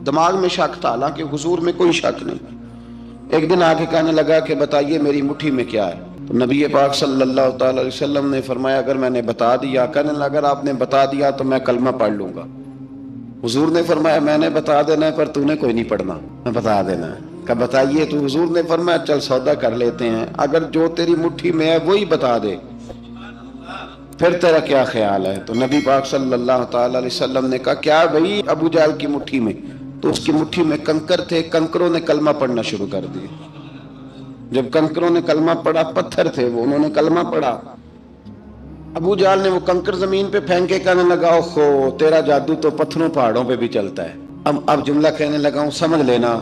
دماغ میں شک تھا، حالانکہ حضور میں کوئی شک نہیں۔ ایک دن آگے کہنے لگا کہ بتائیے میری مٹھی میں کیا ہے؟ تو نبی پاک صلی اللہ تعالی علیہ وسلم نے فرمایا اگر میں نے بتا دیا، کہنے لگا اگر آپ نے بتا دیا تو میں کلمہ پڑھ لوں گا۔ حضور نے فرمایا میں نے بتا دینا ہے پر تو نے کوئی نہیں پڑھنا، میں بتا دینا ہے۔ کہ بتائیے، تو حضور نے فرمایا چل سودا کر لیتے ہیں، اگر جو تیری مٹھی میں ہے وہی بتا دے پھر تیرا کیا خیال ہے؟ تو نبی پاک صلی اللہ تعالی علیہ وسلم نے کہا کیا بھئی ابو جہل کی مٹھی میں؟ تو اس کی مٹھی میں کنکر تھے، کنکروں نے کلمہ پڑھنا شروع کر دیا۔ جب کنکروں نے کلمہ پڑھا، پتھر تھے وہ، انہوں نے کلمہ پڑھا، ابو جہل نے وہ کنکر زمین پہ پھینکے، کہنے لگا اوہو تیرا جادو تو پتھروں پہاڑوں پہ بھی چلتا ہے۔ اب جملہ کہنے لگا ہوں سمجھ لینا،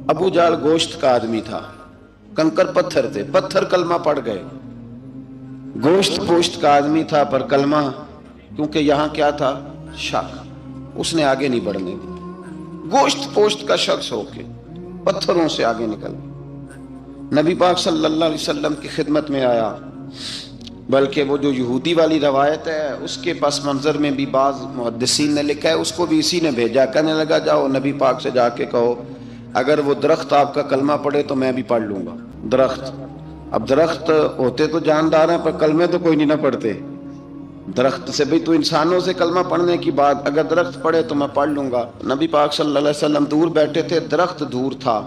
ابو جہل گوشت کا آدمی تھا، کنکر پتھر تھے، پتھر کلمہ پڑھ گئے۔ گوشت پوشت کا آدمی تھا پر کلمہ، کیونکہ یہاں کیا تھا؟ شک، اس نے آگے نہیں بڑھنے دی۔ گوشت پوشت کا شخص ہو کے پتھروں سے آگے نکل گیا، نبی پاک صلی اللہ علیہ وسلم کی خدمت میں آیا۔ بلکہ وہ جو یہودی والی روایت ہے اس کے پس منظر میں بھی بعض محدثین نے لکھا ہے، اس کو بھی اسی نے بھیجا، کہنے لگا جاؤ نبی پاک سے جا کے کہو اگر وہ درخت آپ کا کلمہ پڑھے تو میں بھی پڑھ لوں گا۔ درخت، اب درخت ہوتے تو جاندار ہیں پر کلمے تو کوئی نہیں نہ پڑھتے۔ درخت سے بھی تو انسانوں سے کلمہ پڑھنے کی بات، اگر درخت پڑھے تو میں پڑھ لوں گا۔ نبی پاک صلی اللہ علیہ وسلم دور بیٹھے تھے، درخت دور تھا،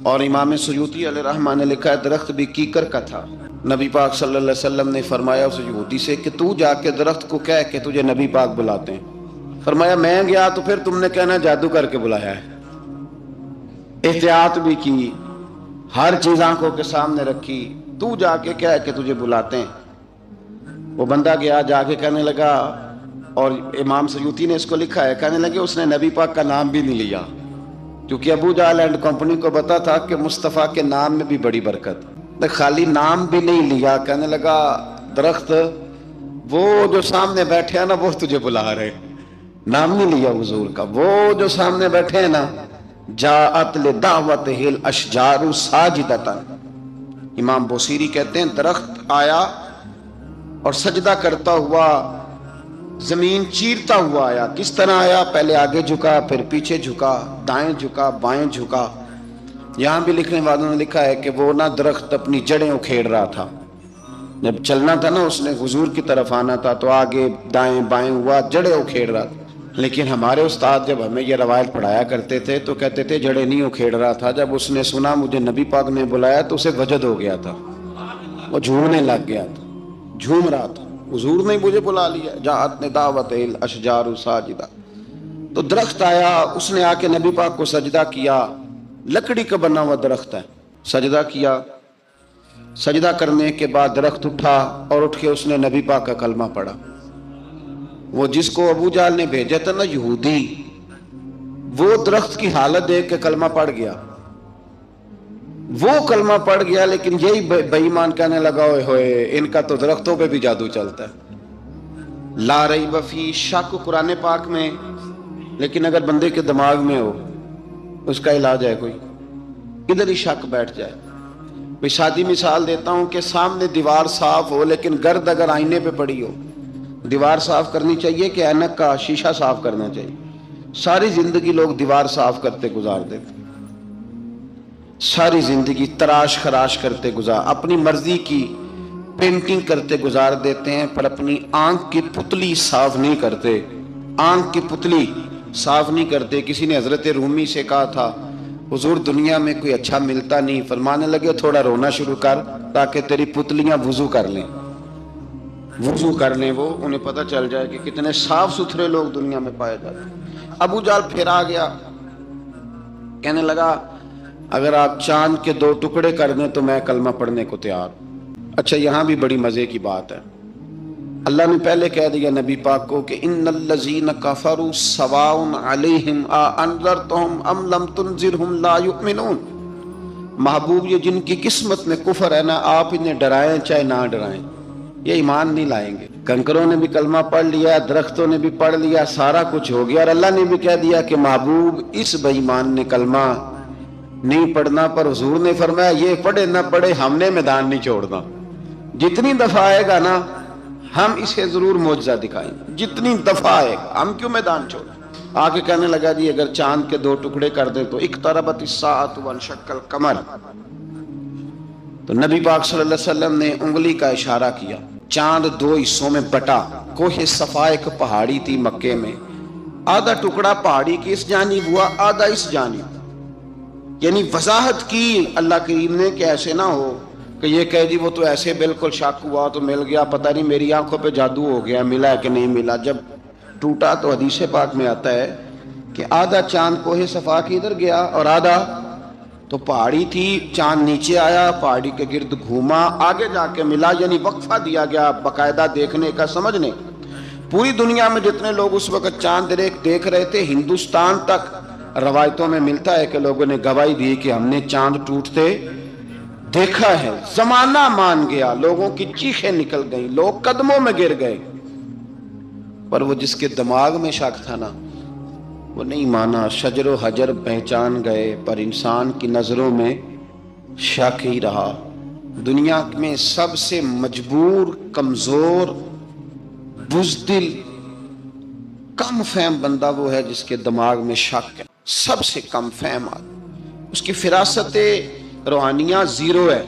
اور امام سیوطی علیہ رحمہ نے لکھا ہے درخت بھی کیکر کا تھا۔ نبی پاک صلی اللہ علیہ وسلم نے فرمایا اس یہودی سے کہ تو جا کے درخت کو کہہ کہ تجھے نبی پاک بلاتے ہیں۔ فرمایا میں گیا تو پھر تم نے کہنا جادو کر کے بلایا ہے۔ احتیاط بھی کی، ہر چیز آنکھوں کے سامنے رکھی، تو جا کے کہہ کہ تجھے بلاتے ہیں۔ وہ بندہ گیا، جا کے کہنے لگا، اور امام سیوطی نے اس کو لکھا ہے، کہنے لگے اس نے نبی پاک کا نام بھی نہیں لیا، کیونکہ ابو جہل اینڈ کمپنی کو پتا تھا کہ مصطفیٰ کے نام میں بھی بڑی برکت، خالی نام بھی نہیں لیا۔ کہنے لگا درخت وہ جو سامنے بیٹھے ہیں نا وہ تجھے بلا رہے، نام نہیں لیا حضور کا، وہ جو سامنے بیٹھے ہیں نا، جاءت لدعوتہ الاشجار ساجدۃ، امام بوصیری کہتے ہیں درخت آیا اور سجدہ کرتا ہوا، زمین چیرتا ہوا آیا۔ کس طرح آیا؟ پہلے آگے جھکا، پھر پیچھے جھکا، دائیں جھکا، بائیں جھکا۔ یہاں بھی لکھنے والوں نے لکھا ہے کہ وہ نہ درخت اپنی جڑیں اکھیڑ رہا تھا، جب چلنا تھا نا اس نے حضور کی طرف آنا تھا تو آگے دائیں بائیں ہوا، جڑیں اکھیڑ رہا تھا۔ لیکن ہمارے استاد جب ہمیں یہ روایت پڑھایا کرتے تھے تو کہتے تھے جڑیں نہیں اکھیڑ رہا تھا، جب اس نے سنا مجھے نبی پاک نے بلایا تو اسے وجد ہو گیا تھا، وہ جھومنے لگ گیا تھا، جھوم رہا تھا، حضور نے مجھے بلا لیا، جاءت لدعوتہ الاشجار ساجدۃ۔ تو درخت آیا، اس نے آ کے نبی پاک کو سجدہ کیا، لکڑی کا بنا ہوا درخت ہے، سجدہ کیا۔ سجدہ کرنے کے بعد درخت اٹھا اور اٹھ کے اس نے نبی پاک کا کلمہ پڑھا۔ وہ جس کو ابو جہل نے بھیجا تھا نا یہودی، وہ درخت کی حالت دیکھ کے کلمہ پڑھ گیا، وہ کلمہ پڑھ گیا، لیکن یہی بے ایمان کہنے لگا ہوئے ہوئے ان کا تو درختوں پہ بھی جادو چلتا ہے۔ لا ریب فی، شک قرآن پاک میں، لیکن اگر بندے کے دماغ میں ہو اس کا علاج ہے کوئی، ادھر ہی شک بیٹھ جائے۔ کوئی سادی مثال دیتا ہوں کہ سامنے دیوار صاف ہو لیکن گرد اگر آئینے پہ پڑی ہو، دیوار صاف کرنی چاہیے کہ اینک کا شیشہ صاف کرنا چاہیے؟ ساری زندگی لوگ دیوار صاف کرتے گزار دیتے، ساری زندگی تراش خراش کرتے گزار، اپنی مرضی کی پینٹنگ کرتے گزار دیتے ہیں، پر اپنی آنکھ کی پتلی صاف نہیں کرتے، آنکھ کی پتلی صاف نہیں کرتے۔ کسی نے حضرت رومی سے کہا تھا حضور دنیا میں کوئی اچھا ملتا نہیں، فرمانے لگے تھوڑا رونا شروع کر تاکہ تیری پتلیاں وضو کر لیں، وضو کر لیں، وہ انہیں پتہ چل جائے کہ کتنے صاف ستھرے لوگ دنیا میں پائے جاتے ہیں۔ ابو جہل پھر آ گیا، کہنے لگا اگر آپ چاند کے 2 ٹکڑے کر دیں تو میں کلمہ پڑھنے کو تیار۔ اچھا یہاں بھی بڑی مزے کی بات ہے، اللہ نے پہلے کہہ دیا نبی پاک کو کہ ان الذین کفروا سواء علیہم اانذرتہم ام لم تنذرہم لا یؤمنون۔ محبوب یہ جن کی قسمت میں کفر ہے نا، آپ انہیں ڈرائیں چاہے نہ ڈرائیں، یہ ایمان نہیں لائیں گے۔ کنکروں نے بھی کلمہ پڑھ لیا، درختوں نے بھی پڑھ لیا، سارا کچھ ہو گیا، اور اللہ نے بھی کہہ دیا کہ محبوب اس بے ایمان نے کلمہ نہیں پڑھنا، پر حضور نے فرمایا یہ پڑھے نہ پڑھے ہم نے میدان نہیں چھوڑنا، جتنی دفعہ آئے گا نا ہم اسے ضرور معجزہ دکھائیں گے، جتنی دفعہ آئے گا، ہم کیوں میدان چھوڑیں۔ آگے کہنے لگا جی اگر چاند کے 2 ٹکڑے کر دیں تو اقتربت الساعۃ وانشق القمر، تو نبی پاک صلی اللہ علیہ وسلم نے انگلی کا اشارہ کیا، چاند 2 حصوں میں بٹا۔ کوہ صفا ایک پہاڑی تھی مکے میں، آدھا ٹکڑا پہاڑی کی اس جانب ہوا، آدھا اس جانب، یعنی وضاحت کی اللہ کریم نے کہ ایسے نہ ہو کہ یہ کہہ جی وہ تو ایسے بالکل شک ہوا تو مل گیا، پتہ نہیں میری آنکھوں پہ جادو ہو گیا، ملا ہے کہ نہیں ملا۔ جب ٹوٹا تو حدیث پاک میں آتا ہے کہ آدھا چاند کوہ صفا کی ادھر گیا اور آدھا تو پہاڑی تھی، چاند نیچے آیا، پہاڑی کے گرد گھوما، آگے جا کے ملا، یعنی وقفہ دیا گیا باقاعدہ دیکھنے کا، سمجھنے۔ پوری دنیا میں جتنے لوگ اس وقت چاند دیکھ رہے تھے، ہندوستان تک روایتوں میں ملتا ہے کہ لوگوں نے گواہی دی کہ ہم نے چاند ٹوٹتے دیکھا ہے۔ زمانہ مان گیا، لوگوں کی چیخیں نکل گئیں، لوگ قدموں میں گر گئے، پر وہ جس کے دماغ میں شک تھا نا وہ نہیں مانا۔ شجر و حجر پہچان گئے پر انسان کی نظروں میں شک ہی رہا۔ دنیا میں سب سے مجبور، کمزور، بزدل، کم فہم بندہ وہ ہے جس کے دماغ میں شک ہے، سب سے کم فہم آدمی، اس کی فراست روحانیہ زیرو ہے،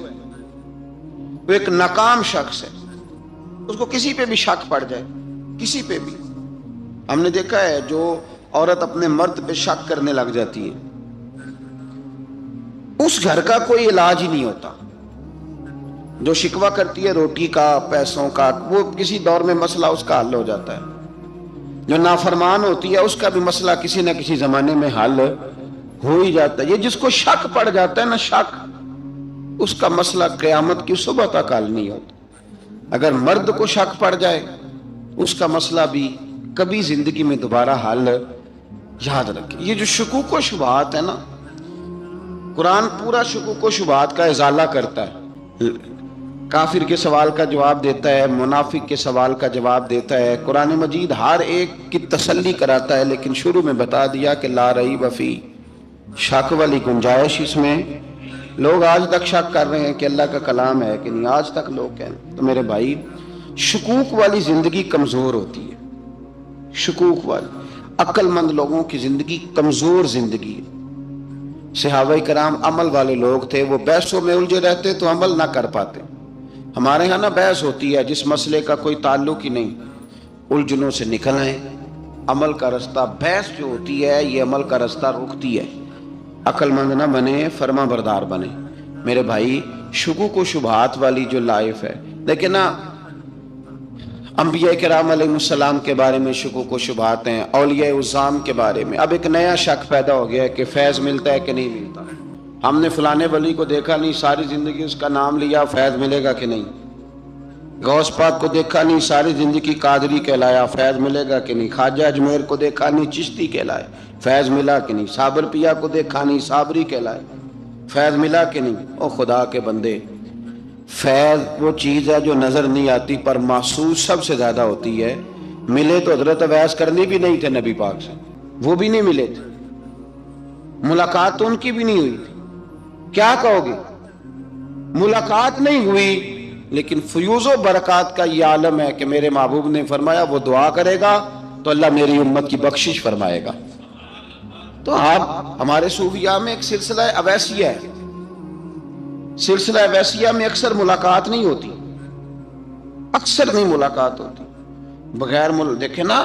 وہ ایک ناکام شخص ہے، اس کو کسی پہ بھی شک پڑ جائے، کسی پہ بھی۔ ہم نے دیکھا ہے جو عورت اپنے مرد پہ شک کرنے لگ جاتی ہے اس گھر کا کوئی علاج ہی نہیں ہوتا۔ جو شکوہ کرتی ہے روٹی کا، پیسوں کا، وہ کسی دور میں مسئلہ اس کا حل ہو جاتا ہے۔ جو نافرمان ہوتی ہے اس کا بھی مسئلہ کسی نہ کسی زمانے میں حل ہو ہی جاتا ہے۔ یہ جس کو شک پڑ جاتا ہے نا، شک، اس کا مسئلہ قیامت کی صبح تک حل نہیں ہوتا۔ اگر مرد کو شک پڑ جائے اس کا مسئلہ بھی کبھی زندگی میں دوبارہ حل، یاد رکھیں۔ یہ جو شکوک و شبہات ہے نا، قرآن پورا شکوک و شبہات کا ازالہ کرتا ہے، کافر کے سوال کا جواب دیتا ہے، منافق کے سوال کا جواب دیتا ہے۔ قرآن مجید ہر ایک کی تسلی کراتا ہے، لیکن شروع میں بتا دیا کہ لا ریب فی، شک والی گنجائش اس میں۔ لوگ آج تک شک کر رہے ہیں کہ اللہ کا کلام ہے کہ نہیں، آج تک لوگ کہیں۔ تو میرے بھائی، شکوک والی زندگی کمزور ہوتی ہے، شکوک والی۔ عقل مند لوگوں کی زندگی کمزور زندگی ہے۔ صحابہ کرام عمل والے لوگ تھے، وہ بحثوں میں الجھے رہتے تو عمل نہ کر پاتے۔ ہمارے ہاں نا بحث ہوتی ہے جس مسئلے کا کوئی تعلق ہی نہیں، الجھنوں سے نکل آئیں، عمل کا رستہ، بحث جو ہوتی ہے یہ عمل کا رستہ روکتی ہے۔ عقل مند نہ بنے، فرما بردار بنے۔ میرے بھائی، شکوک و شبہات والی جو لائف ہے، لیکن نا انبیاء کرام علیہ السلام کے بارے میں شکوک و شبہات ہیں، اولیاء عظام کے بارے میں۔ اب ایک نیا شک پیدا ہو گیا ہے کہ فیض ملتا ہے کہ نہیں ملتا۔ ہم نے فلانے ولی کو دیکھا نہیں، ساری زندگی اس کا نام لیا، فیض ملے گا کہ نہیں؟ غوث پاک کو دیکھا نہیں، ساری زندگی قادری کہلایا، فیض ملے گا کہ نہیں؟ خواجہ اجمیر کو دیکھا نہیں، چشتی کہلائے، فیض ملا کہ نہیں؟ صابر پیا کو دیکھا نہیں، صابری کہلائے، فیض ملا کہ نہیں؟ او خدا کے بندے، فیض وہ چیز ہے جو نظر نہیں آتی پر محسوس سب سے زیادہ ہوتی ہے۔ ملے تو حضرت اویس کرنی بھی نہیں تھے نبی پاک سے، وہ بھی نہیں ملے تھے، ملاقات تو ان کی بھی نہیں ہوئی تھی۔ کیا کہو گے؟ ملاقات نہیں ہوئی، لیکن فیوز و برکات کا یہ عالم ہے کہ میرے محبوب نے فرمایا وہ دعا کرے گا تو اللہ میری امت کی بخشش فرمائے گا۔ تو آپ ہمارے صوفیاء میں ایک سلسلہ اویسیہ ہے، سلسلہ اویسیہ میں اکثر ملاقات نہیں ہوتی، اکثر نہیں ملاقات ہوتی بغیر دیکھیں نا،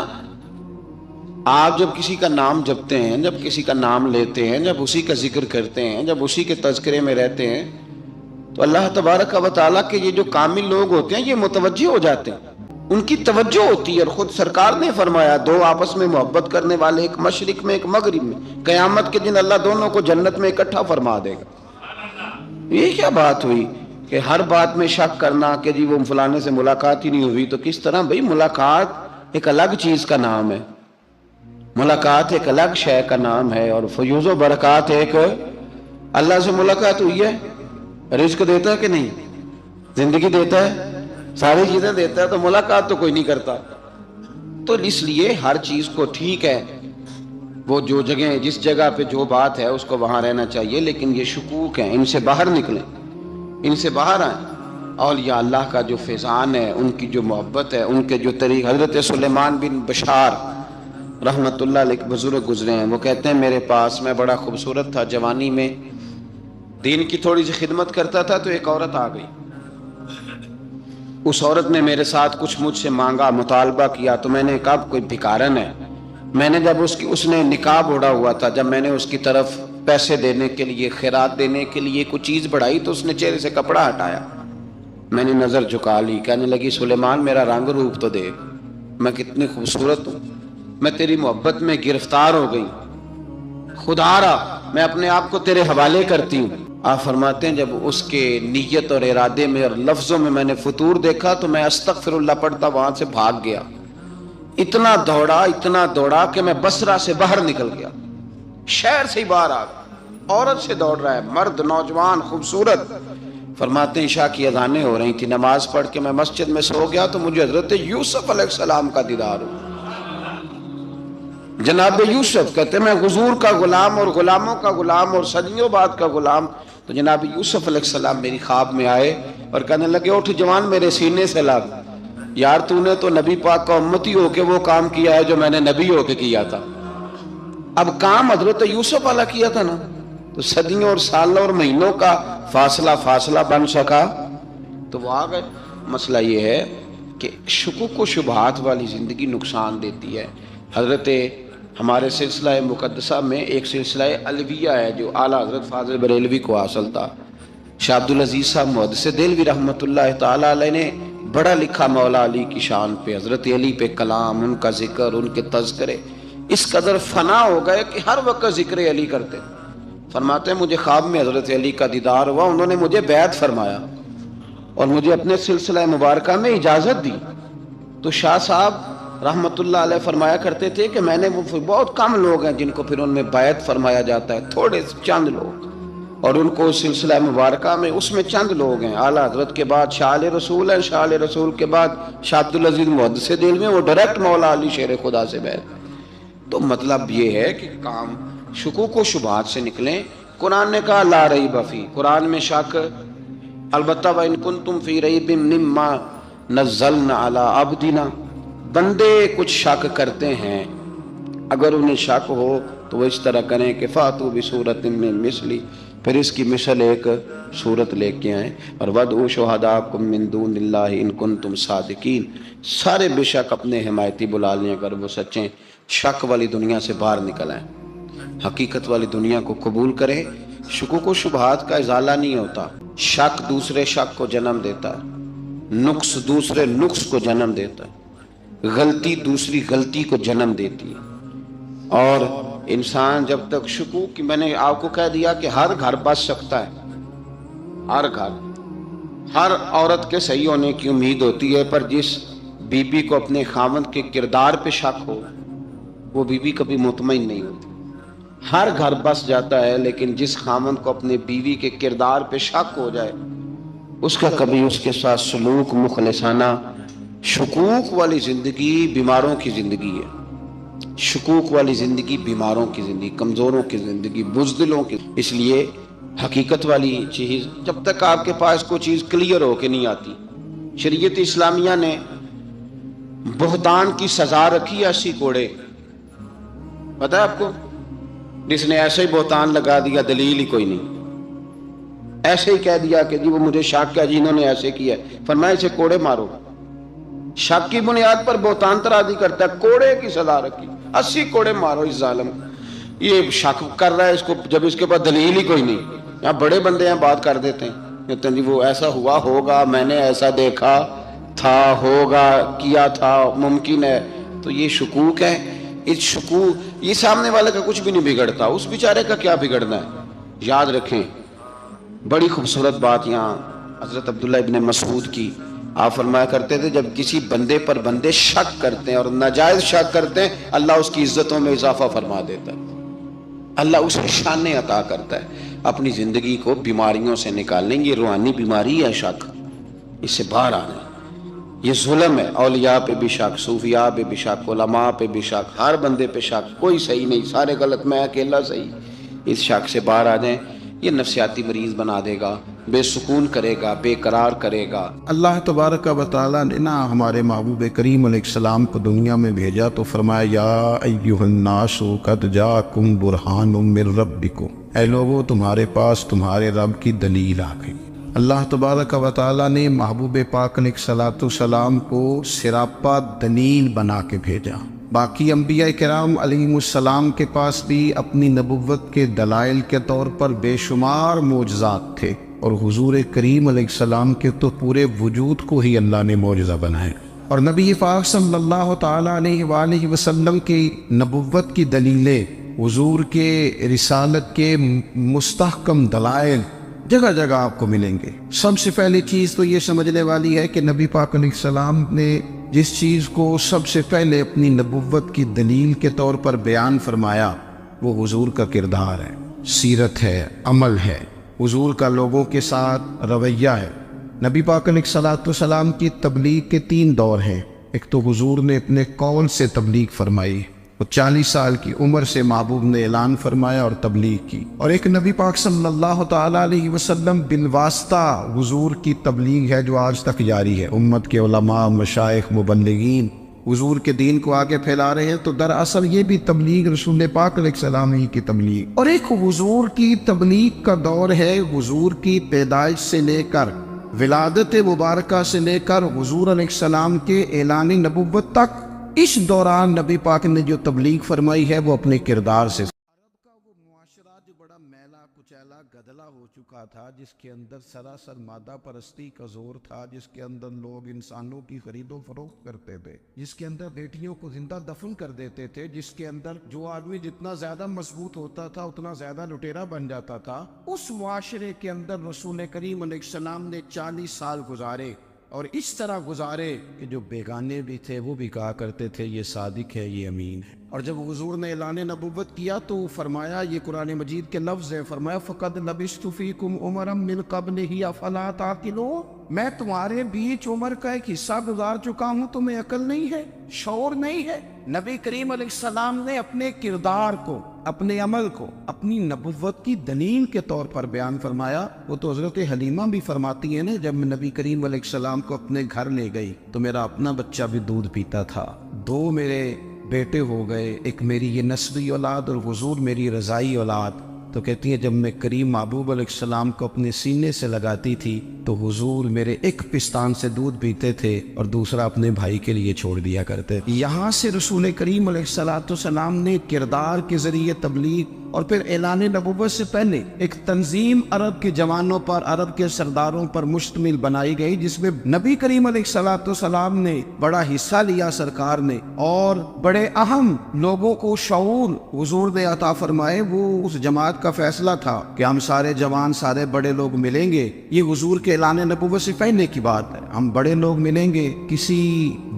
آپ جب کسی کا نام جپتے ہیں، جب کسی کا نام لیتے ہیں، جب اسی کا ذکر کرتے ہیں، جب اسی کے تذکرے میں رہتے ہیں، تو اللہ تبارک و تعالیٰ کے یہ جو کامل لوگ ہوتے ہیں یہ متوجہ ہو جاتے ہیں، ان کی توجہ ہوتی ہے۔ اور خود سرکار نے فرمایا دو آپس میں محبت کرنے والے، ایک مشرق میں ایک مغرب میں، قیامت کے دن اللہ دونوں کو جنت میں اکٹھا فرما دے گا۔ یہ کیا بات ہوئی کہ ہر بات میں شک کرنا کہ جی وہ فلانے سے ملاقات ہی نہیں ہوئی؟ تو کس طرح بھئی، ملاقات ایک الگ چیز کا نام ہے، ملاقات ایک الگ شے کا نام ہے، اور فیوز و برکات ایک اللہ سے ملاقات ہوئی ہے۔ رزق دیتا ہے کہ نہیں؟ زندگی دیتا ہے، ساری چیزیں دیتا ہے، تو ملاقات تو کوئی نہیں کرتا۔ تو اس لیے ہر چیز کو ٹھیک ہے، وہ جو جگہ، جس جگہ پہ جو بات ہے اس کو وہاں رہنا چاہیے، لیکن یہ شکوک ہیں، ان سے باہر نکلیں، ان سے باہر آئیں۔ اولیاء اللہ کا جو فیضان ہے، ان کی جو محبت ہے، ان کے جو طریق، حضرت سلیمان بن بشار رحمت اللہ علیہ بزرگ گزرے ہیں، وہ کہتے ہیں میرے پاس میں بڑا خوبصورت تھا، جوانی میں دین کی تھوڑی سی خدمت کرتا تھا تو ایک عورت آ گئی. اس عورت نے میرے ساتھ کچھ مجھ سے مانگا، مطالبہ کیا، تو میں نے کہا کوئی بھکارن ہے. میں نے جب اس نے نقاب اوڑھا ہوا تھا، جب میں نے اس کی طرف پیسے دینے کے لیے، خیرات دینے کے لیے کوئی چیز بڑھائی تو اس نے چہرے سے کپڑا ہٹایا. میں نے نظر جھکا لی، کہنے لگی سلیمان میرا رنگ روپ تو دیکھ، میں کتنی خوبصورت ہوں، میں تیری محبت میں گرفتار ہو گئی، خدا را میں اپنے آپ کو تیرے حوالے کرتی ہوں. آپ فرماتے ہیں جب اس کے نیت اور ارادے میں اور لفظوں میں نے فطور دیکھا تو میں استغفر اللہ پڑھتا وہاں سے بھاگ گیا. اتنا دوڑا کہ میں بصرہ سے باہر نکل گیا، شہر سے ہی باہر آ گیا. عورت سے دوڑ رہا ہے، مرد نوجوان خوبصورت. فرماتے ہیں عشاء کی اذانیں ہو رہی تھی، نماز پڑھ کے میں مسجد میں سو گیا تو مجھے حضرت یوسف علیہ السلام کا دیدار ہوا. جناب یوسف کہتے ہیں میں حضور کا غلام اور غلاموں کا غلام اور صدیوں بعد کا غلام. تو جناب یوسف علیہ السلام میری خواب میں آئے اور کہنے لگے اٹھ جوان میرے سینے سے لگ، یار تو نے تو نبی پاک کا امتی ہو کے وہ کام کیا ہے جو میں نے نبی ہو کے کیا تھا. اب کام حضرت یوسف والا کیا تھا نا، تو صدیوں اور سالوں اور مہینوں کا فاصلہ بن سکا تو وہ آ گئے. مسئلہ یہ ہے کہ شکوک و شبہات والی زندگی نقصان دیتی ہے. حضرت ہمارے سلسلہ مقدسہ میں ایک سلسلہ علویہ ہے جو اعلیٰ حضرت فاضل بریلوی کو حاصل تھا. شاہ عبدالعزیز صاحب محدث دہلوی رحمۃ اللہ تعالی علیہ نے بڑا لکھا مولا علی کی شان پہ، حضرت علی پہ کلام، ان کا ذکر، ان کے تذکرے اس قدر فنا ہو گئے کہ ہر وقت ذکر علی کرتے. فرماتے ہیں مجھے خواب میں حضرت علی کا دیدار ہوا، انہوں نے مجھے بیعت فرمایا اور مجھے اپنے سلسلہ مبارکہ میں اجازت دی. تو شاہ صاحب رحمت اللہ علیہ فرمایا کرتے تھے کہ میں نے وہ بہت کم لوگ ہیں جن کو پھر ان میں بیعت فرمایا جاتا ہے، تھوڑے چند لوگ، اور ان کو سلسلہ مبارکہ میں اس میں چند لوگ ہیں. اعلیٰ حضرت کے بعد شاہ علیہ رسول ہیں، شاہ علیہ رسول کے بعد شاہ عبدالعزیز محدث دہلوی میں، وہ ڈائریکٹ مولا علی شیر خدا سے بیعت. تو مطلب یہ ہے کہ کام شکوک و شبہات سے نکلیں. قرآن نے کہا لا ریب فی، قرآن میں شک البتہ وَإِن كُنتُمْ فِي رَيْبٍ مِّمَّا نَزَّلْنَا عَلَىٰ عَبْدِنَا، بندے کچھ شک کرتے ہیں، اگر انہیں شک ہو تو وہ اس طرح کریں کہ فَأْتُوا بِسُورَةٍ مِّن مِّثْلِهِ، پھر اس کی مثل ایک صورت لے کے آئیں، اور وَادْعُوا شُهَدَاءَكُم مِّن دُونِ اللَّهِ إِن كُنتُمْ صَادِقِينَ. سارے بے شک اپنے حمایتی بلا لیں اگر وہ سچیں. شک والی دنیا سے باہر نکل آئیں، حقیقت والی دنیا کو قبول کریں. شکوک و شبہات کا ازالہ نہیں ہوتا. شک دوسرے شک کو جنم دیتا ہے، نقص دوسرے نقص کو جنم دیتا ہے، غلطی دوسری غلطی کو جنم دیتی ہے. اور انسان جب تک شکوک کی، میں نے آپ کو کہہ دیا کہ ہر گھر بس سکتا ہے، ہر گھر، ہر عورت کے صحیح ہونے کی امید ہوتی ہے، پر جس بی بی کو اپنے خاوند کے کردار پہ شک ہو وہ بی بی کبھی مطمئن نہیں ہوتی. ہر گھر بس جاتا ہے لیکن جس خاوند کو اپنے بیوی کے کردار پہ شک ہو جائے اس کا کبھی اس کے ساتھ سلوک مخلصانہ. شکوک والی زندگی بیماروں کی زندگی ہے، شکوک والی زندگی بیماروں کی زندگی، کمزوروں کی زندگی، بزدلوں کی. اس لیے حقیقت والی چیز جب تک آپ کے پاس کوئی چیز کلیئر ہو کے نہیں آتی. شریعت اسلامیہ نے بہتان کی سزا رکھی ہے 80 کوڑے. پتہ ہے آپ کو؟ جس نے ایسے ہی بہتان لگا دیا، دلیل ہی کوئی نہیں، ایسے ہی کہہ دیا کہ جی وہ مجھے شک ہے جی انہوں نے ایسے کیا ہے، فرمایا اسے کوڑے مارو. شک کی بنیاد پر بہتان ترازی کرتا ہے، کوڑے کی سزا رکھی، 80 کوڑے مارو اس ظالم. یہ شک کر رہا ہے اس کو جب اس کے پاس دلیل ہی کوئی نہیں. یہاں بڑے بندے ہیں بات کر دیتے ہیں، کہتے ہیں جی وہ ایسا ہوا ہوگا، میں نے ایسا دیکھا تھا، ہوگا، کیا تھا، ممکن ہے. تو یہ شکوک ہے. اس شکوک یہ سامنے والے کا کچھ بھی نہیں بگڑتا، اس بیچارے کا کیا بگڑنا ہے. یاد رکھیں بڑی خوبصورت بات یہاں حضرت عبداللہ ابن مسعود کی. آپ فرمایا کرتے تھے جب کسی بندے پر بندے شک کرتے ہیں اور ناجائز شک کرتے ہیں، اللہ اس کی عزتوں میں اضافہ فرما دیتا ہے، اللہ اسے شانیں عطا کرتا ہے. اپنی زندگی کو بیماریوں سے نکالیں. یہ روحانی بیماری ہے شک، اس سے باہر آنا ہے. یہ ظلم ہے. اولیاء پہ بھی شک، صوفیاء پہ بھی شک، علماء پہ بھی شک، ہر بندے پہ شک، کوئی صحیح نہیں، سارے غلط، میں اکیلا صحیح. اس شک سے باہر آ جائیں. یہ نفسیاتی مریض بنا دے گا. بے سکون کرے گا، بے قرار کرے گا۔ اللہ تبارک و تعالیٰ نے نا ہمارے محبوب کریم علیہ السلام کو دنیا میں بھیجا تو فرمایا یا ایھا الناس قد جاءکم برہان من ربکم، اے لوگو تمہارے پاس تمہارے رب کی دلیل آ گئی۔ اللہ تبارک و تعالیٰ نے محبوب پاک علیہ السلام کو سراپا دلیل بنا کے بھیجا۔ باقی انبیاء کرام علیہم السلام کے پاس بھی اپنی نبوت کے دلائل کے طور پر بے شمار معجزات تھے، اور حضور کریم علیہ السلام کے تو پورے وجود کو ہی اللہ نے معجزہ بنایا۔ اور نبی پاک صلی اللہ تعالیٰ علیہ وآلہ وسلم کی نبوت کی دلیلیں، حضور کے رسالت کے مستحکم دلائل جگہ جگہ آپ کو ملیں گے۔ سب سے پہلی چیز تو یہ سمجھنے والی ہے کہ نبی پاک علیہ السلام نے جس چیز کو سب سے پہلے اپنی نبوت کی دلیل کے طور پر بیان فرمایا وہ حضور کا کردار ہے، سیرت ہے، عمل ہے، حضور کا لوگوں کے ساتھ رویہ ہے۔ نبی پاک علیہ السلام کی تبلیغ کے 3 دور ہیں۔ ایک تو حضور نے اپنے قول سے تبلیغ فرمائی، وہ 40 سال کی عمر سے محبوب نے اعلان فرمایا اور تبلیغ کی، اور ایک نبی پاک صلی اللہ تعالیٰ علیہ وسلم بالواسطہ حضور کی تبلیغ ہے جو آج تک جاری ہے۔ امت کے علماء، مشائخ، مبلغین حضور کے دین کو آگے پھیلا رہے ہیں، تو دراصل یہ بھی تبلیغ رسول پاک علیہ السلام ہی کی تبلیغ۔ اور ایک حضور کی تبلیغ کا دور ہے، حضور کی پیدائش سے لے کر ولادت مبارکہ سے لے کر حضور علیہ السلام کے اعلان نبوت تک۔ اس دوران نبی پاک نے جو تبلیغ فرمائی ہے وہ اپنے کردار سے۔ عرب کا وہ معاشرہ جو بڑا میلا کچیلا گدلا ہو چکا تھا، جس کے اندر سراسر مادہ پرستی کا زور تھا، جس کے اندر لوگ انسانوں کی خرید و فروخت کرتے تھے، جس کے اندر بیٹیوں کو زندہ دفن کر دیتے تھے، جس کے اندر جو آدمی جتنا زیادہ مضبوط ہوتا تھا اتنا زیادہ لٹیرا بن جاتا تھا، اس معاشرے کے اندر رسول کریم علیہ السلام نے 40 سال گزارے، اور اس طرح گزارے کہ جو بیگانے بھی تھے وہ بھی کہا کرتے تھے یہ صادق ہے، یہ امین ہے۔ اور جب حضور نے اعلان نبوت کیا تو فرمایا، یہ قرآن مجید کے لفظ ہیں، فرمایا فَقَدْ لَبِثْتُ فِيكُمْ عُمَرًا مِّن قَبْلِهِ أَفَلَا تَعْقِلُونَ، میں تمہارے بیچ عمر کا ایک حصہ گزار چکا ہوں، تمہیں عقل نہیں ہے، شعور نہیں ہے۔ نبی کریم علیہ السلام نے اپنے کردار کو، اپنے عمل کو اپنی نبوت کی دلیل کے طور پر بیان فرمایا۔ وہ تو حضرت حلیمہ بھی فرماتی ہیں نا، جب میں نبی کریم علیہ السلام کو اپنے گھر لے گئی تو میرا اپنا بچہ بھی دودھ پیتا تھا، 2 میرے بیٹے ہو گئے، ایک میری یہ نسبی اولاد اور حضور میری رضائی اولاد۔ تو کہتی ہیں جب میں کریم محبوب علیہ السلام کو اپنے سینے سے لگاتی تھی تو حضور میرے ایک پستان سے دودھ پیتے تھے اور دوسرا اپنے بھائی کے لیے چھوڑ دیا کرتے۔ یہاں سے رسول کریم علیہ السلام نے کردار کے ذریعے تبلیغ اور پھر اعلان نبوت سے پہلے ایک تنظیم عرب کے جوانوں پر، عرب کے سرداروں پر مشتمل بنائی گئی، جس میں نبی کریم علیہ السلام نے بڑا حصہ لیا، سرکار نے، اور بڑے اہم لوگوں کو شعور حضور نے عطا فرمائے۔ وہ اس جماعت کا فیصلہ تھا کہ ہم سارے جوان، سارے بڑے لوگ ملیں گے، یہ حضور کے اعلان نبوت سے پہلے کی بات ہے، ہم بڑے لوگ ملیں گے، کسی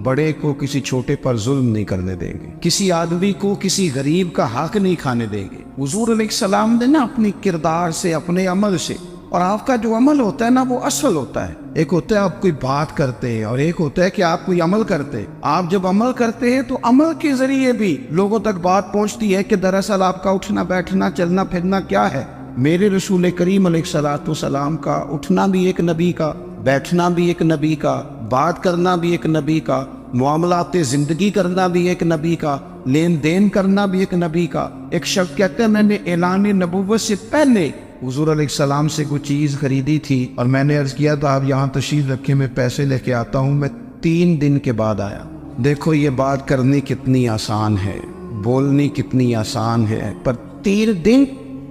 بڑے کو کسی چھوٹے پر ظلم نہیں کرنے دیں گے، کسی آدمی کو کسی غریب کا حق نہیں کھانے دیں گے۔ حضور علیہ السلام نے نا اپنی کردار سے، اپنے عمل سے، اور آپ کا جو عمل ہوتا ہے نا وہ اصل ہوتا ہے۔ ایک ہوتا ہے آپ کوئی بات کرتے ہیں اور ایک ہوتا ہے کہ آپ کوئی عمل کرتے ہیں۔ آپ جب عمل کرتے ہیں تو عمل کے ذریعے بھی لوگوں تک بات پہنچتی ہے کہ دراصل آپ کا اٹھنا بیٹھنا چلنا پھرنا کیا ہے۔ میرے رسول کریم علیہ السلام کا اٹھنا بھی ایک نبی کا، بیٹھنا بھی ایک نبی کا، بات کرنا بھی ایک نبی کا، معاملات زندگی کرنا بھی ایک نبی کا، لین دین کرنا بھی ایک نبی کا۔ ایک شخص کہتے ہیں میں نے اعلان نبوت سے پہلے حضور علیہ السلام سے کوئی چیز خریدی تھی اور میں نے عرض کیا تھا آپ یہاں تشریف رکھے، میں پیسے لے کے آتا ہوں، میں 3 دن کے بعد آیا۔ دیکھو یہ بات کرنی کتنی آسان ہے، بولنی کتنی آسان ہے، پر 3 دن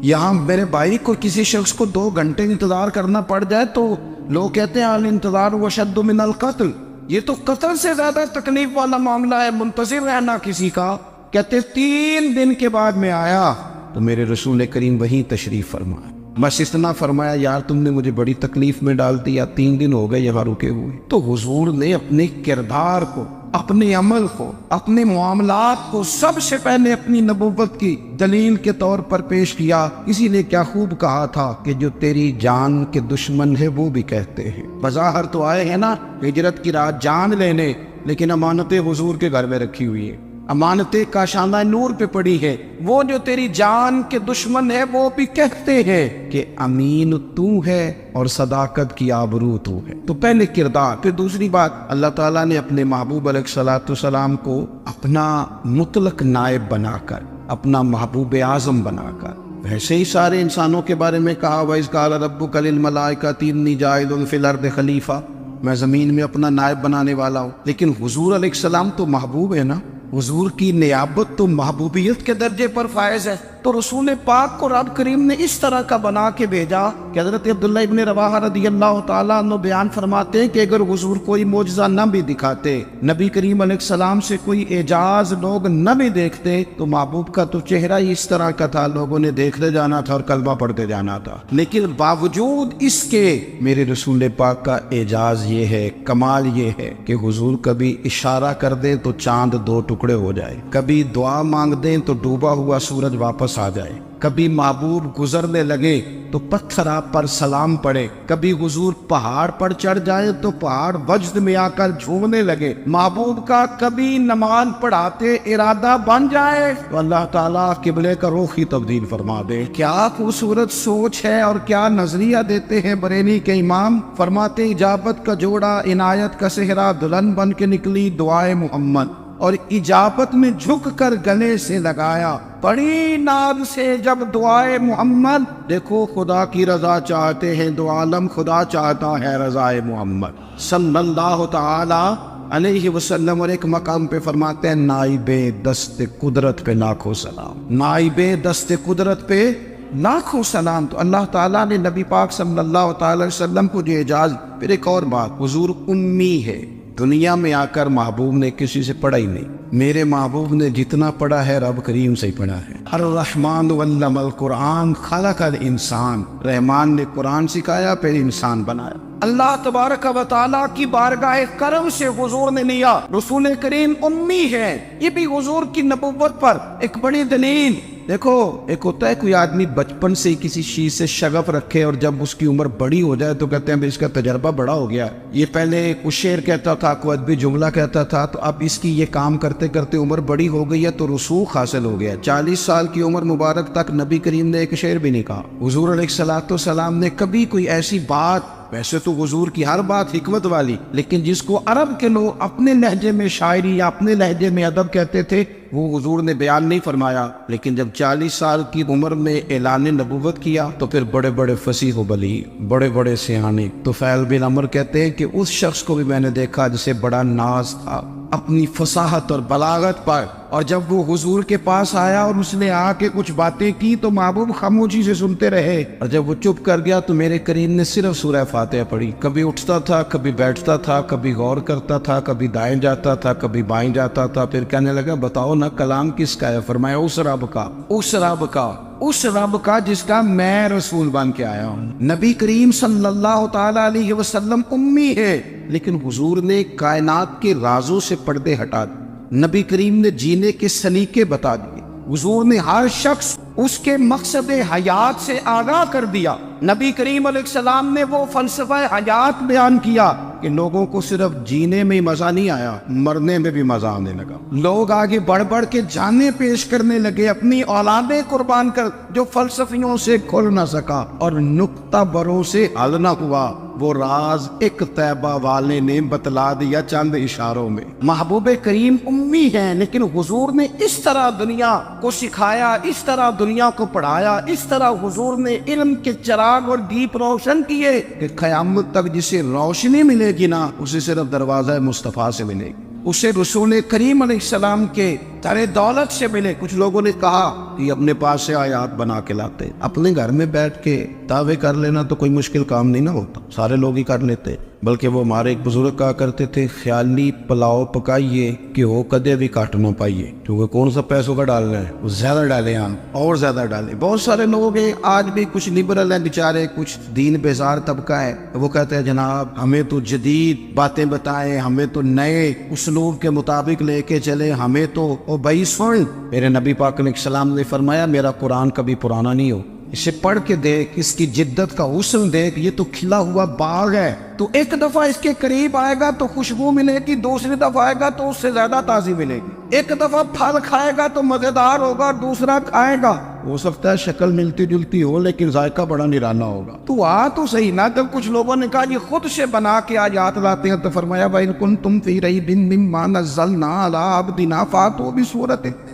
یہاں میرے بھائی کو کسی شخص کو 2 گھنٹے انتظار کرنا پڑ جائے تو لوگ کہتے ہیں الانتظار وشد من القتل، یہ تو قتل سے زیادہ تکلیف والا معاملہ ہے، منتظر رہنا کسی کا۔ کہتے 3 دن کے بعد میں آیا تو میرے رسول کریم وہیں تشریف فرمایا، بس اتنا فرمایا یار تم نے مجھے بڑی تکلیف میں ڈال دیا، 3 دن ہو گئے یہاں رکے ہوئے۔ تو حضور نے اپنے کردار کو، اپنے عمل کو، اپنے معاملات کو سب سے پہلے اپنی نبوت کی دلیل کے طور پر پیش کیا۔ اسی لیے کیا خوب کہا تھا کہ جو تیری جان کے دشمن ہے وہ بھی کہتے ہیں، بظاہر تو آئے ہیں نا ہجرت کی رات جان لینے، لیکن امانتیں حضور کے گھر میں رکھی ہوئی ہیں۔ امانتیں کاشانہ نور پہ پڑی ہے۔ وہ جو تیری جان کے دشمن ہے وہ بھی کہتے ہیں کہ امین تو ہے اور صداقت کی آبرو تو ہے۔ تو پہلے کردار، پھر دوسری بات، اللہ تعالیٰ نے اپنے محبوب علیہ الصلوۃ والسلام کو اپنا مطلق نائب بنا کر، اپنا محبوب اعظم بنا کر، ویسے ہی سارے انسانوں کے بارے میں کہا وَإِذْ قَالَ رَبُّكَ لِلْمَلَائِكَةِ إِنِّي جَاعِلٌ فِي الْأَرْضِ خلیفہ، میں زمین میں اپنا نائب بنانے والا ہوں۔ لیکن حضور علیہ السلام تو محبوب ہے نا، حضور کی نیابت تو محبوبیت کے درجے پر فائز ہے۔ تو رسول پاک کو رب کریم نے اس طرح کا بنا کے بھیجا کہ حضرت عبداللہ ابن رواحہ رضی اللہ تعالیٰ عنہ بیان فرماتے ہیں کہ اگر حضور کوئی معجزہ نہ بھی دکھاتے، نبی کریم علیہ السلام سے کوئی اعجاز لوگ نہ بھی دیکھتے، تو محبوب کا تو چہرہ ہی اس طرح کا تھا، لوگوں نے دیکھتے جانا تھا اور کلمہ پڑھتے جانا تھا۔ لیکن باوجود اس کے میرے رسول پاک کا اعجاز یہ ہے، کمال یہ ہے کہ حضور کبھی اشارہ کر دیں تو چاند دو ٹکڑے ہو جائے، کبھی دعا مانگ دیں تو ڈوبا ہوا سورج واپس آ جائے، کبھی محبوب گزرنے لگے تو پتھر آپ پر سلام پڑے، کبھی حضور پہاڑ پر چڑھ جائے تو پہاڑ وجد میں آ کر جھومنے لگے، محبوب کا کبھی نماز پڑھاتے ارادہ بن جائے تو اللہ تعالیٰ قبلے کا رخ ہی تبدیل فرما دے۔ کیا خوبصورت سوچ ہے اور کیا نظریہ دیتے ہیں بریلی کے امام، فرماتے اجابت کا جوڑا عنایت کا صحرا دلہن بن کے نکلی دعائے محمد، اور اجابت میں جھک کر گلے سے لگایا بڑی ناز سے جب دعائے محمد، دیکھو خدا کی رضا چاہتے ہیں دو عالم، خدا چاہتا ہے رضائے محمد صلی اللہ تعالی علیہ وسلم۔ اور ایک مقام پہ فرماتے ہیں نائب دست قدرت پہ لاکھوں سلام، نائب دست قدرت پہ لاکھوں سلام۔ تو اللہ تعالیٰ نے نبی پاک صلی اللہ تعالی علیہ وسلم کو جو اعجاز۔ پھر ایک اور بات، حضور امی ہے، دنیا میں آ کر محبوب نے کسی سے پڑھا ہی نہیں، میرے محبوب نے جتنا پڑھا ہے رب کریم سے ہی پڑھا ہے۔ الرحمن علم القرآن خلق الانسان، رحمان نے قرآن سکھایا پھر انسان بنایا۔ اللہ تبارک و تعالیٰ کی بارگاہ کرم سے حضور نے لیا، رسول کریم امی ہے، یہ بھی حضور کی نبوت پر ایک بڑی دلیل۔ دیکھو ایک ہوتا ہے کوئی آدمی بچپن سے کسی چیز سے شغف رکھے اور جب اس کی عمر بڑی ہو جائے تو کہتے ہیں اس کا تجربہ بڑا ہو گیا، یہ پہلے کچھ شعر کہتا تھا، کوئی ادبی جملہ کہتا تھا، تو اب اس کی یہ کام کرتے کرتے عمر بڑی ہو گئی ہے تو رسوخ حاصل ہو گیا۔ 40 سال کی عمر مبارک تک نبی کریم نے ایک شعر بھی نہیں کہا، حضور علیہ الصلوۃ والسلام نے کبھی کوئی ایسی بات، ویسے تو حضور کی ہر بات حکمت والی، لیکن جس کو عرب کے لوگ اپنے لہجے میں شاعری یا اپنے لہجے میں ادب کہتے تھے وہ حضور نے بیان نہیں فرمایا۔ لیکن جب 40 سال کی عمر میں اعلان نبوت کیا تو پھر بڑے بڑے فصیح و بلیغ، بڑے بڑے سیانے طفیل بن عمر کہتے ہیں کہ اس شخص کو بھی میں نے دیکھا جسے بڑا ناز تھا اپنی فصاحت اور بلاغت پر، اور جب وہ حضور کے پاس آیا اور اس نے آ کے کچھ باتیں کی تو محبوب خاموشی سے سنتے رہے، اور جب وہ چپ کر گیا تو میرے کریم نے صرف سورہ فاتحہ پڑھی، کبھی اٹھتا تھا، کبھی بیٹھتا تھا، کبھی غور کرتا تھا، کبھی دائیں جاتا تھا، کبھی بائیں جاتا تھا، پھر کہنے لگا بتاؤ نا کلام کس کا ہے؟ فرمایا اس رب کا، اس رب کا، اس رب کا جس کا میں رسول بن کے آیا ہوں۔ نبی کریم صلی اللہ تعالی علیہ وسلم امی ہے، لیکن حضور نے کائنات کے رازوں سے پردے ہٹا دیے، نبی کریم نے جینے کے سلیقے بتا دیے، حضور نے ہر شخص اس کے مقصد حیات سے آگاہ کر دیا، نبی کریم علیہ السلام نے وہ فلسفہ حیات بیان کیا کہ لوگوں کو صرف جینے میں مزہ نہیں آیا، مرنے میں بھی مزہ آنے لگا، لوگ آگے بڑھ بڑھ کے جانیں پیش کرنے لگے، اپنی اولادیں قربان کر، جو فلسفیوں سے کھل نہ سکا اور نکتہ بروں سے حل نہ ہوا، وہ راز ایک طیبہ والے نے بتلا دیا چند اشاروں میں۔ محبوب کریم امی ہیں، لیکن حضور نے اس طرح دنیا کو سکھایا، اس طرح دنیا کو پڑھایا، اس طرح حضور نے علم کے چراغ اور دیپ روشن کیے کہ قیامت تک جسے روشنی ملے گی نا اسے صرف دروازہ مصطفیٰ سے ملے گی، اسے رسول کریم علیہ السلام کے تر دولت سے ملے۔ کچھ لوگوں نے کہا کہ اپنے پاس سے آیات بنا کے لاتے، اپنے گھر میں بیٹھ کے دعوے کر لینا تو کوئی مشکل کام نہیں نہ ہوتا، سارے لوگ ہی کر لیتے، بلکہ وہ ہمارے ایک بزرگ کہا کرتے تھے خیالی پلاؤ پکائیے کہ ہو کدے بھی کاٹ نہ پائیے، کیونکہ کون سا پیسوں کا ڈالنا ہے، وہ زیادہ ڈالیں آپ اور زیادہ ڈالیں۔ بہت سارے لوگ ہیں آج بھی، کچھ لبرل ہیں بیچارے، کچھ دین بیزار طبقہ ہے، وہ کہتے ہیں جناب ہمیں تو جدید باتیں بتائیں، ہمیں تو نئے اسلوب کے مطابق لے کے چلے، ہمیں تو او بھائی سن، میرے نبی پاک علیہ السلام نے فرمایا میرا قرآن کبھی پرانا نہیں ہو، اسے پڑھ کے دیکھ، اس کی جدت کا حسن دیکھ، یہ تو کھلا ہوا باغ ہے. تو ایک دفعہ اس کے قریب آئے گا تو خوشبو ملے گی، دوسری دفعہ آئے گا تو اس سے زیادہ تازی ملے گی. ایک دفعہ پھل کھائے گا تو مزیدار ہوگا، دوسرا کھائے گا ہو سکتا ہے شکل ملتی جلتی ہو لیکن ذائقہ بڑا نرالا ہوگا. تو تو صحیح نا. جب کچھ لوگوں نے کہا یہ خود سے بنا کے آیات لاتے ہیں تو فرمایا وَإِن كُنتُمْ فِي رَيْبٍ مِّمَّا نَزَّلْنَا عَلَىٰ عَبْدِنَا فَأْتُوا بِسُورَةٍ،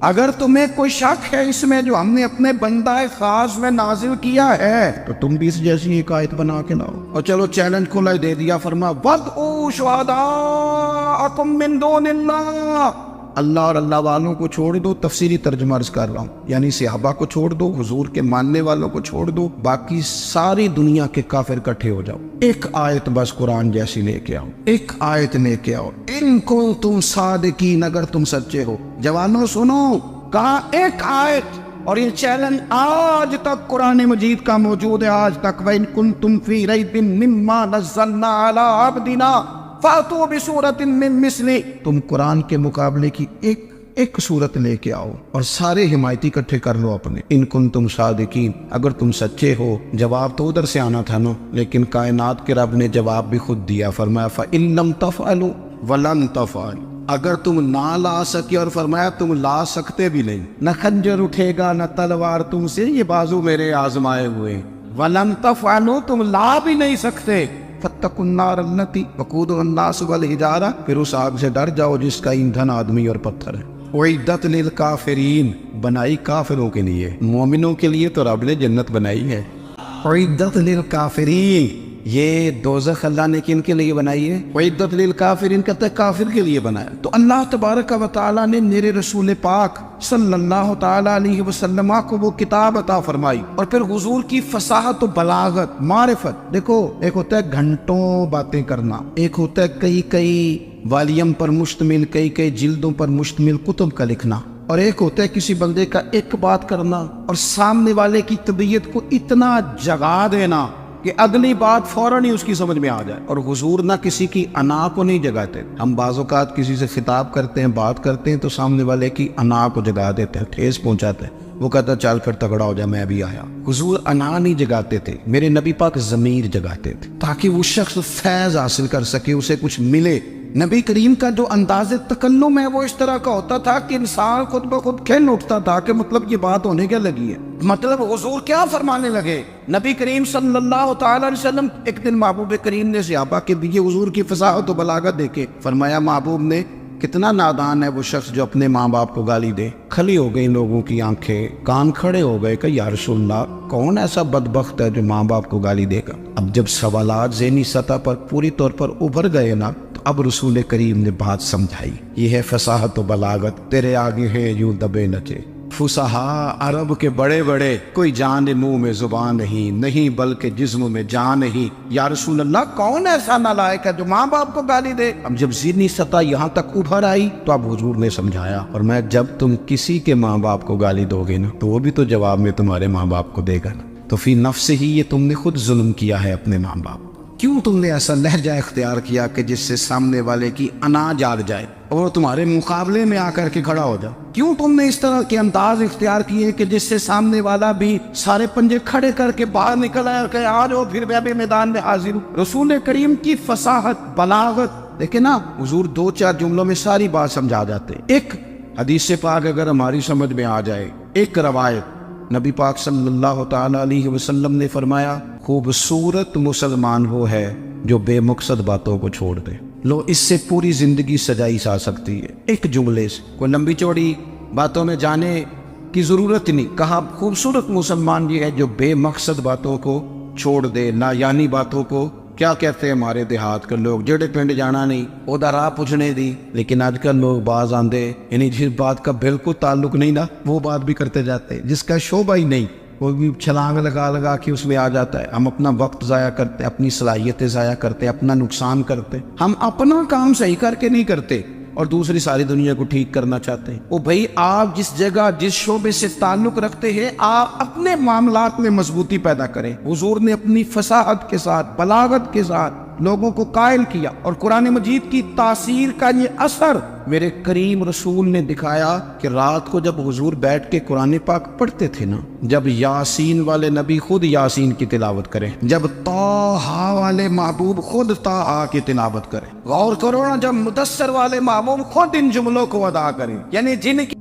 اگر تمہیں کوئی شک ہے اس میں جو ہم نے اپنے بندہ خاص میں نازل کیا ہے تو تم بھی اس جیسی ایک آیت بنا کے لاؤ. اور چلو چیلنج کھلا دے دیا، فرما وَادْعُوا شُهَدَاءَكُم مِّن دُونِ اللَّهِ، اللہ اور اللہ والوں کو چھوڑ دو. تفسیری ترجمہ عرض کر رہا ہوں، یعنی صحابہ کو چھوڑ دو، حضور کے ماننے والوں کو چھوڑ دو، باقی ساری دنیا کے کافر اکٹھے ہو جاؤ. ایک آیت بس قرآن جیسی لے کے آؤ، ایک آیت لے کے آؤ. ان کنتم صادقین، اگر تم سچے ہو. جوانوں سنو، کہا ایک آیت. اور یہ چیلنج آج تک قرآن مجید کا موجود ہے، آج تک. وَإِن كُنتُمْ فِي رَيْبٍ مِّمَّا نَزَّلْنَا عَلَىٰ عَبْدِنَا فَأْتُوا بِسُورَةٍ مِّن مِّثْلِهِ، تم قرآن کے مقابلے کی ایک صورت لے کے آؤ اور سارے حمایتی اکٹھے کر لو اپنے. ان کنتم صادقین، اگر تم سچے ہو. جواب تو ادھر سے آنا تھا نا، لیکن کائنات کے رب نے جواب بھی خود دیا. فرمایا فَإِن لَّمْ تَفْعَلُوا وَلَن تَفْعَلُوا، اگر تم نہ لا سکے، اور فرمایا تم لا سکتے بھی نہیں. نہ خنجر اٹھے گا نہ تلوار تم سے، یہ بازو میرے آزمائے ہوئے. وَلَن تَفْعَلُوا، تم لا بھی نہیں سکتے. فَاتَّقُوا النَّارَ الَّتِي وَقُودُهَا النَّاسُ وَالْحِجَارَةُ، پھر اس آگ سے ڈر جاؤ جس کا ایندھن آدمی اور پتھر ہے. اعدت للکافرین، بنائی کافروں کے لیے. مومنوں کے لیے تو رب نے جنت بنائی ہے. اعدت للکافرین، یہ دوزخ اللہ نے کن کے لیے بنائی ہے؟ اعدت للکافرین کہتا ہے کافر کے لیے بنایا. تو اللہ تبارک و تعالیٰ نے میرے رسول پاک صلی اللہ تعالیٰ علیہ وسلم کو وہ کتاب عطا فرمائی، اور پھر حضور کی فصاحت و بلاغت، معرفت. دیکھو، ایک ہوتا ہے گھنٹوں باتیں کرنا، ایک ہوتا ہے کئی والیم پر مشتمل، کئی جلدوں پر مشتمل کتب کا لکھنا، اور ایک ہوتا ہے کسی بندے کا ایک بات کرنا اور سامنے والے کی طبیعت کو اتنا جگا دینا کہ اگلی بات فوراً ہی اس کی سمجھ میں آ جائے. اور حضور نہ کسی کی انا کو نہیں جگاتے. ہم بعض اوقات کسی سے خطاب کرتے ہیں، بات کرتے ہیں تو سامنے والے کی انا کو جگا دیتے ہیں، ٹھیس پہنچاتے ہیں. وہ کہتا ہے چل پھر تگڑا ہو جائے، میں بھی آیا. حضور انا نہیں جگاتے تھے، میرے نبی پاک ضمیر جگاتے تھے تاکہ وہ شخص فیض حاصل کر سکے، اسے کچھ ملے. نبی کریم کا جو انداز تکلم ہے وہ اس طرح کا ہوتا تھا کہ انسان خود بخود کھل اٹھتا تھا کہ مطلب یہ بات ہونے کیا لگی ہے، مطلب حضور کیا فرمانے لگے. نبی کریم صلی اللہ تعالی علیہ وسلم، ایک دن محبوب کریم نے صحابہ کے دیے حضور کی فصاحت و بلاغت دیکھے. فرمایا محبوب نے کتنا نادان ہے وہ شخص جو اپنے ماں باپ کو گالی دے. کھلی ہو گئی لوگوں کی آنکھیں، کان کھڑے ہو گئے کہ یا رسول اللہ کون ایسا بدبخت ہے جو ماں باپ کو گالی دے گا. اب جب سوالات ذہنی سطح پر پوری طور پر ابھر گئے نا، اب رسول کریم نے بات سمجھائی. یہ ہے فصاحت و بلاغت، تیرے آگے ہے یوں دبے نچے. فصحا عرب کے بڑے بڑے، کوئی جان منہ میں زبان نہیں بلکہ جسم میں جان نہیں. یا رسول اللہ کون ایسا نالائق ہے جو ماں باپ کو گالی دے. اب جب ذہنی سطح یہاں تک ابھر آئی تو اب حضور نے سمجھایا، اور میں جب تم کسی کے ماں باپ کو گالی دو گے نا تو وہ بھی تو جواب میں تمہارے ماں باپ کو دے گا نا. تو فی نفس ہی یہ تم نے خود ظلم کیا ہے اپنے ماں باپ. کیوں تم نے ایسا لہجہ اختیار کیا کہ جس سے سامنے والے کی انا جاگ جائے اور تمہارے مقابلے میں آ کر کے کھڑا ہو جائے؟ کیوں تم نے اس طرح کے انداز اختیار کیے کہ جس سے سامنے والا بھی سارے پنجے کھڑے کر کے باہر نکل آیا کہ آ جاؤ پھر میں بھی میدان میں حاضر ہوں. رسول کریم کی فصاحت بلاغت دیکھیں نا، حضور 2-4 جملوں میں ساری بات سمجھا جاتے. ایک حدیث پاک اگر ہماری سمجھ میں آ جائے، ایک روایت، نبی پاک صلی اللہ تعالی علیہ وسلم نے فرمایا خوبصورت مسلمان وہ ہے جو بے مقصد باتوں کو چھوڑ دے. لو، اس سے پوری زندگی سجائی جا سکتی ہے ایک جملے سے. کوئی لمبی چوڑی باتوں میں جانے کی ضرورت نہیں. کہا خوبصورت مسلمان یہ ہے جو بے مقصد باتوں کو چھوڑ دے، لا یعنی باتوں کو. کیا کہتے ہیں ہمارے دیہات کے لوگ، جڑے پنڈ جانا نہیں اودا راہ پوچھنے دی. لیکن آج کل لوگ باز آندے، یعنی جس بات کا بالکل تعلق نہیں نا وہ بات بھی کرتے جاتے ہیں، جس کا شعبہ ہی نہیں وہ بھی چھلانگ لگا کے اس میں آ جاتا ہے. ہم اپنا وقت ضائع کرتے، اپنی صلاحیتیں ضائع کرتے، اپنا نقصان کرتے. ہم اپنا کام صحیح کر کے نہیں کرتے اور دوسری ساری دنیا کو ٹھیک کرنا چاہتے ہیں. وہ بھائی آپ جس جگہ جس شعبے سے تعلق رکھتے ہیں آپ اپنے معاملات میں مضبوطی پیدا کریں. حضور نے اپنی فصاحت کے ساتھ، بلاغت کے ساتھ لوگوں کو قائل کیا، اور قرآن مجید کی تاثیر کا یہ اثر میرے کریم رسول نے دکھایا کہ رات کو جب حضور بیٹھ کے قرآن پاک پڑھتے تھے نا، جب یاسین والے نبی خود یاسین کی تلاوت کریں، جب طٰہٰ والے محبوب خود طٰہٰ کی تلاوت کریں، غور کرو نا، جب مدثر والے محبوب خود ان جملوں کو ادا کریں، یعنی جن کی